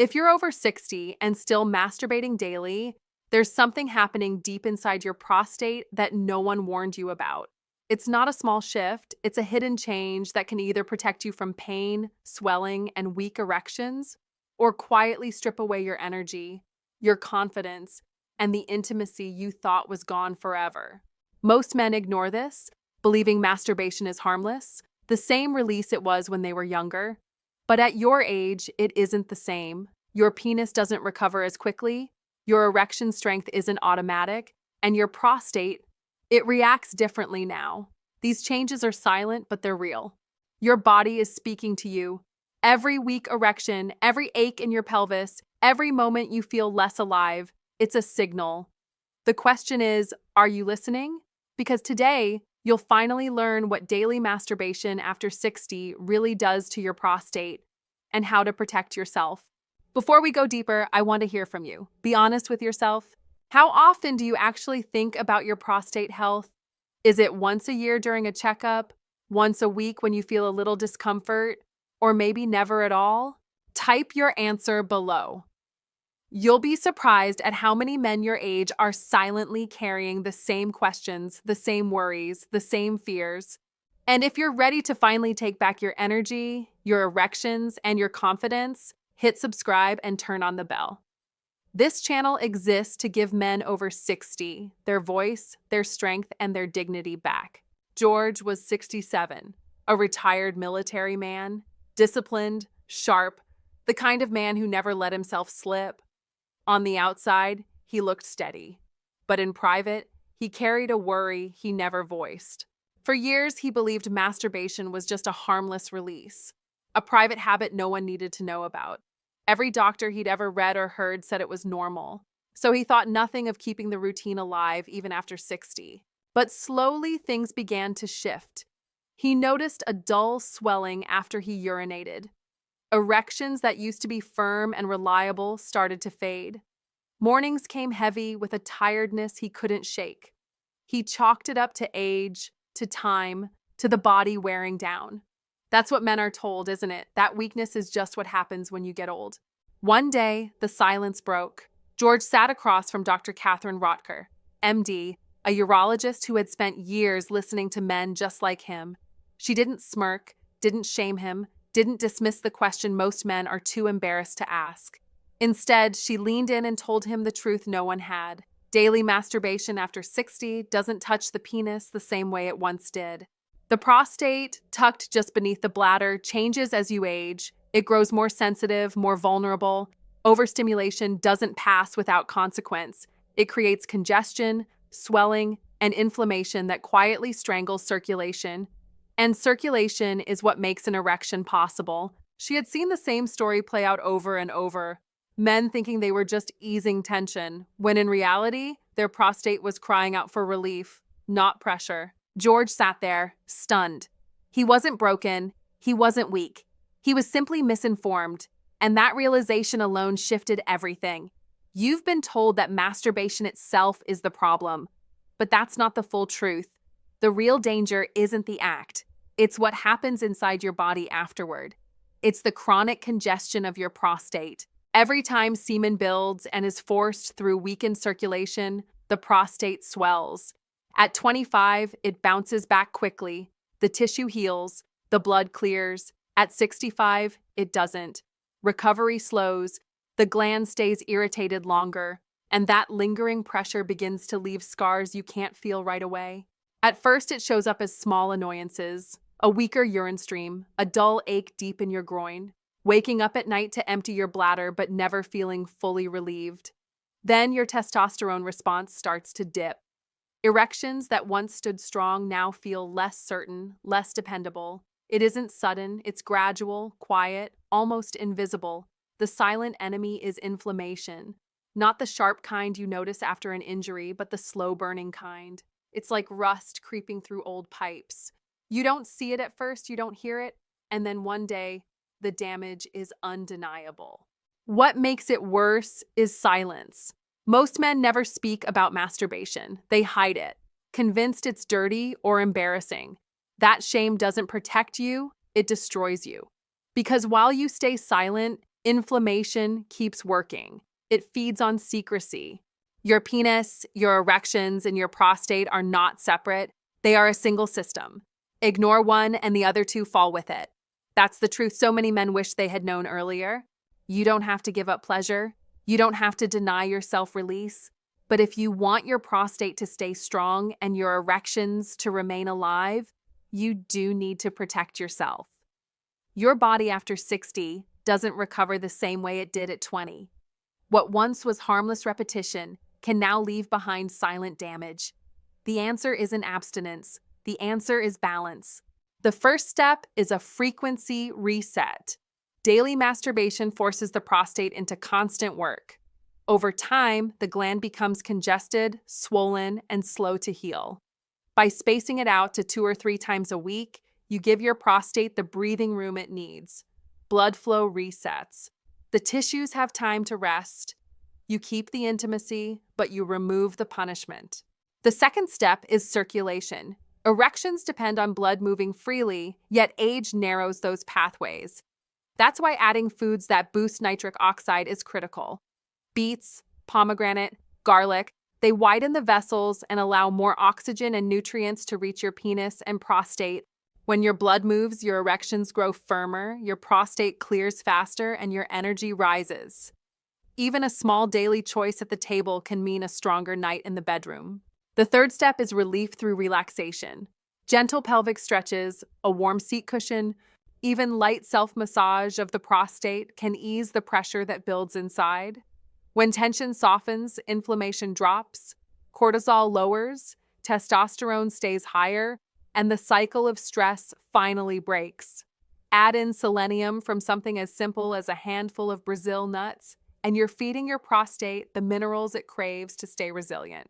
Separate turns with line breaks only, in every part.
If you're over 60 and still masturbating daily, there's something happening deep inside your prostate that no one warned you about. It's not a small shift, it's a hidden change that can either protect you from pain, swelling, and weak erections, or quietly strip away your energy, your confidence, and the intimacy you thought was gone forever. Most men ignore this, believing masturbation is harmless, the same release it was when they were younger. But at your age, it isn't the same. Your penis doesn't recover as quickly, your erection strength isn't automatic, and your prostate, it reacts differently now. These changes are silent, but they're real. Your body is speaking to you. Every weak erection, every ache in your pelvis, every moment you feel less alive, it's a signal. The question is, are you listening? Because today, you'll finally learn what daily masturbation after 60 really does to your prostate and how to protect yourself. Before we go deeper, I want to hear from you. Be honest with yourself. How often do you actually think about your prostate health? Is it once a year during a checkup, once a week when you feel a little discomfort, or maybe never at all? Type your answer below. You'll be surprised at how many men your age are silently carrying the same questions, the same worries, the same fears. And if you're ready to finally take back your energy, your erections, and your confidence, hit subscribe and turn on the bell. This channel exists to give men over 60 their voice, their strength, and their dignity back. George was 67, a retired military man, disciplined, sharp, the kind of man who never let himself slip. On the outside, he looked steady, but in private, he carried a worry he never voiced. For years, he believed masturbation was just a harmless release, a private habit no one needed to know about. Every doctor he'd ever read or heard said it was normal, so he thought nothing of keeping the routine alive even after 60. But slowly, things began to shift. He noticed a dull swelling after he urinated. Erections that used to be firm and reliable started to fade. Mornings came heavy with a tiredness he couldn't shake. He chalked it up to age, to time, to the body wearing down. That's what men are told, isn't it? That weakness is just what happens when you get old. One day, the silence broke. George sat across from Dr. Catherine Rotker, MD, a urologist who had spent years listening to men just like him. She didn't smirk, didn't shame him, didn't dismiss the question most men are too embarrassed to ask. Instead, she leaned in and told him the truth no one had. Daily masturbation after 60 doesn't touch the penis the same way it once did. The prostate, tucked just beneath the bladder, changes as you age. It grows more sensitive, more vulnerable. Overstimulation doesn't pass without consequence. It creates congestion, swelling, and inflammation that quietly strangles circulation. And circulation is what makes an erection possible. She had seen the same story play out over and over. Men thinking they were just easing tension, when in reality, their prostate was crying out for relief, not pressure. George sat there, stunned. He wasn't broken. He wasn't weak. He was simply misinformed. And that realization alone shifted everything. You've been told that masturbation itself is the problem. But that's not the full truth. The real danger isn't the act. It's what happens inside your body afterward. It's the chronic congestion of your prostate. Every time semen builds and is forced through weakened circulation, the prostate swells. At 25, it bounces back quickly. The tissue heals, the blood clears. At 65, it doesn't. Recovery slows, the gland stays irritated longer, and that lingering pressure begins to leave scars you can't feel right away. At first, it shows up as small annoyances, a weaker urine stream, a dull ache deep in your groin, waking up at night to empty your bladder but never feeling fully relieved. Then your testosterone response starts to dip. Erections that once stood strong now feel less certain, less dependable. It isn't sudden, it's gradual, quiet, almost invisible. The silent enemy is inflammation. Not the sharp kind you notice after an injury, but the slow-burning kind. It's like rust creeping through old pipes. You don't see it at first, you don't hear it, and then one day, the damage is undeniable. What makes it worse is silence. Most men never speak about masturbation. They hide it, convinced it's dirty or embarrassing. That shame doesn't protect you, it destroys you. Because while you stay silent, Inflammation keeps working. It feeds on secrecy. Your penis, your erections, and your prostate are not separate. They are a single system. Ignore one and the other two fall with it. That's the truth so many men wish they had known earlier. You don't have to give up pleasure. You don't have to deny yourself release. But if you want your prostate to stay strong and your erections to remain alive, you do need to protect yourself. Your body after 60 doesn't recover the same way it did at 20. What once was harmless repetition can now leave behind silent damage. The answer isn't abstinence. The answer is balance. The first step is a frequency reset. Daily masturbation forces the prostate into constant work. Over time, the gland becomes congested, swollen, and slow to heal. By spacing it out to 2 or 3 times a week, you give your prostate the breathing room it needs. Blood flow resets. The tissues have time to rest. You keep the intimacy, but you remove the punishment. The second step is circulation. Erections depend on blood moving freely, yet age narrows those pathways. That's why adding foods that boost nitric oxide is critical. Beets, pomegranate, garlic, they widen the vessels and allow more oxygen and nutrients to reach your penis and prostate. When your blood moves, your erections grow firmer, your prostate clears faster, and your energy rises. Even a small daily choice at the table can mean a stronger night in the bedroom. The third step is relief through relaxation. Gentle pelvic stretches, a warm seat cushion, even light self-massage of the prostate can ease the pressure that builds inside. When tension softens, inflammation drops, cortisol lowers, testosterone stays higher, and the cycle of stress finally breaks. Add in selenium from something as simple as a handful of Brazil nuts, and you're feeding your prostate the minerals it craves to stay resilient.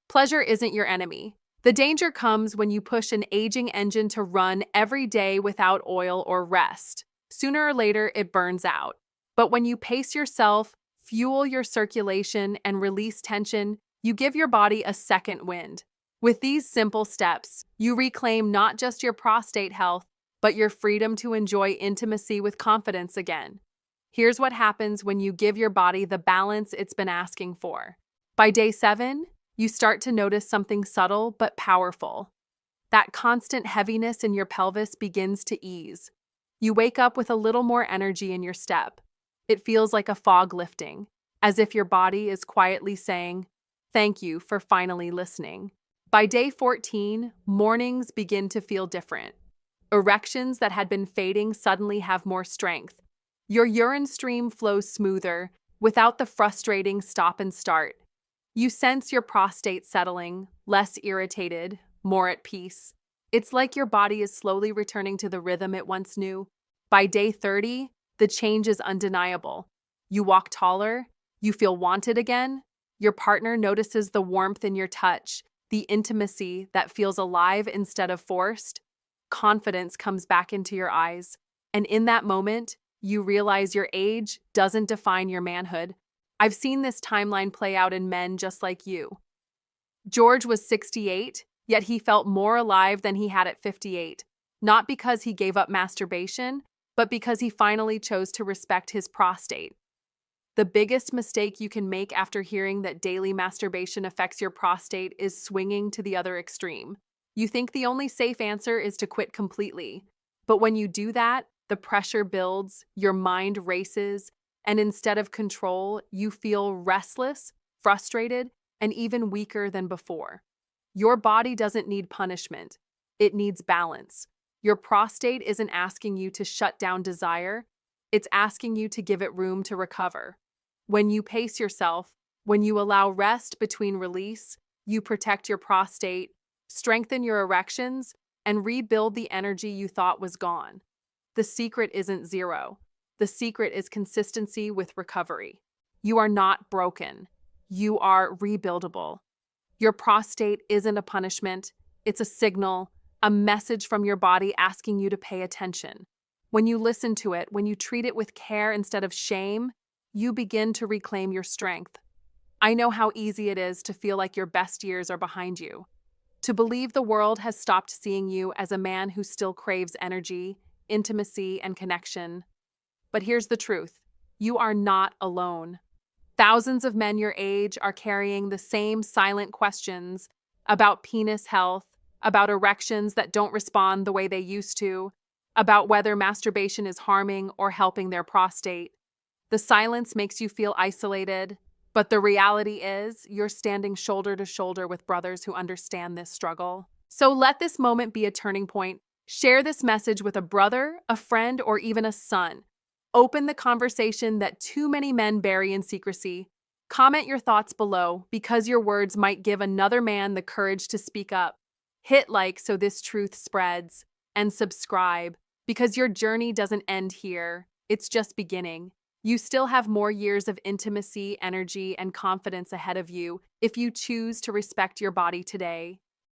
Pleasure isn't your enemy. The danger comes when you push an aging engine to run every day without oil or rest. Sooner or later, it burns out. But when you pace yourself, fuel your circulation, and release tension, you give your body a second wind. With these simple steps, you reclaim not just your prostate health, but your freedom to enjoy intimacy with confidence again. Here's what happens when you give your body the balance it's been asking for. By day 7, you start to notice something subtle but powerful. That constant heaviness in your pelvis begins to ease. You wake up with a little more energy in your step. It feels like a fog lifting, as if your body is quietly saying, "Thank you for finally listening." By day 14, mornings begin to feel different. Erections that had been fading suddenly have more strength. Your urine stream flows smoother, without the frustrating stop and start. You sense your prostate settling, less irritated, more at peace. It's like your body is slowly returning to the rhythm it once knew. By day 30, the change is undeniable. You walk taller, you feel wanted again, your partner notices the warmth in your touch, the intimacy that feels alive instead of forced. Confidence comes back into your eyes, and in that moment, you realize your age doesn't define your manhood. I've seen this timeline play out in men just like you. George was 68, yet he felt more alive than he had at 58, not because he gave up masturbation, but because he finally chose to respect his prostate. The biggest mistake you can make after hearing that daily masturbation affects your prostate is swinging to the other extreme. You think the only safe answer is to quit completely. But when you do that, the pressure builds, your mind races, and instead of control, you feel restless, frustrated, and even weaker than before. Your body doesn't need punishment. It needs balance. Your prostate isn't asking you to shut down desire. It's asking you to give it room to recover. When you pace yourself, when you allow rest between release, you protect your prostate, strengthen your erections, and rebuild the energy you thought was gone. The secret isn't zero. The secret is consistency with recovery. You are not broken. You are rebuildable. Your prostate isn't a punishment. It's a signal, a message from your body asking you to pay attention. When you listen to it, when you treat it with care instead of shame, you begin to reclaim your strength. I know how easy it is to feel like your best years are behind you, to believe the world has stopped seeing you as a man who still craves energy, intimacy, and connection. But here's the truth. You are not alone. Thousands of men your age are carrying the same silent questions about penis health, about erections that don't respond the way they used to, about whether masturbation is harming or helping their prostate. The silence makes you feel isolated, but the reality is you're standing shoulder to shoulder with brothers who understand this struggle. So let this moment be a turning point. Share this message with a brother, a friend, or even a son. Open the conversation that too many men bury in secrecy. Comment your thoughts below because your words might give another man the courage to speak up. Hit like so this truth spreads, and subscribe because your journey doesn't end here. It's just beginning. You still have more years of intimacy, energy, and confidence ahead of you if you choose to respect your body today.